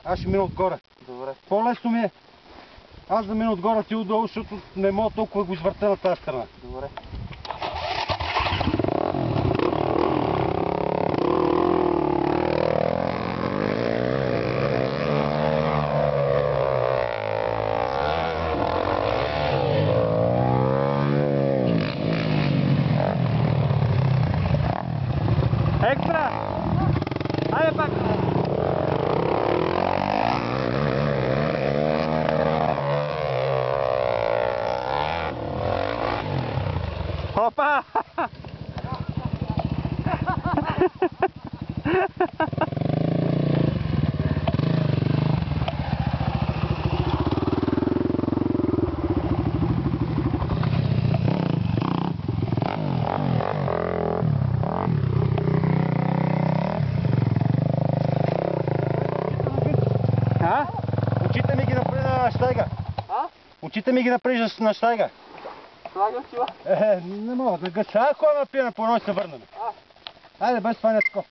Аз ще мина отгоре. Добре. По-лесно ми е. Аз да мина отгоре, ти отдолу, защото не мога толкова го извърта на тази страна. Добре. Екстра! Айде пак! Опа! Очите ми ги направи на щайга. Очите ми ги направи на щайга. Слагам си ла. Не мога да гъса. Ако ме пия на по-ной се върнем. Айде, без това не е тако.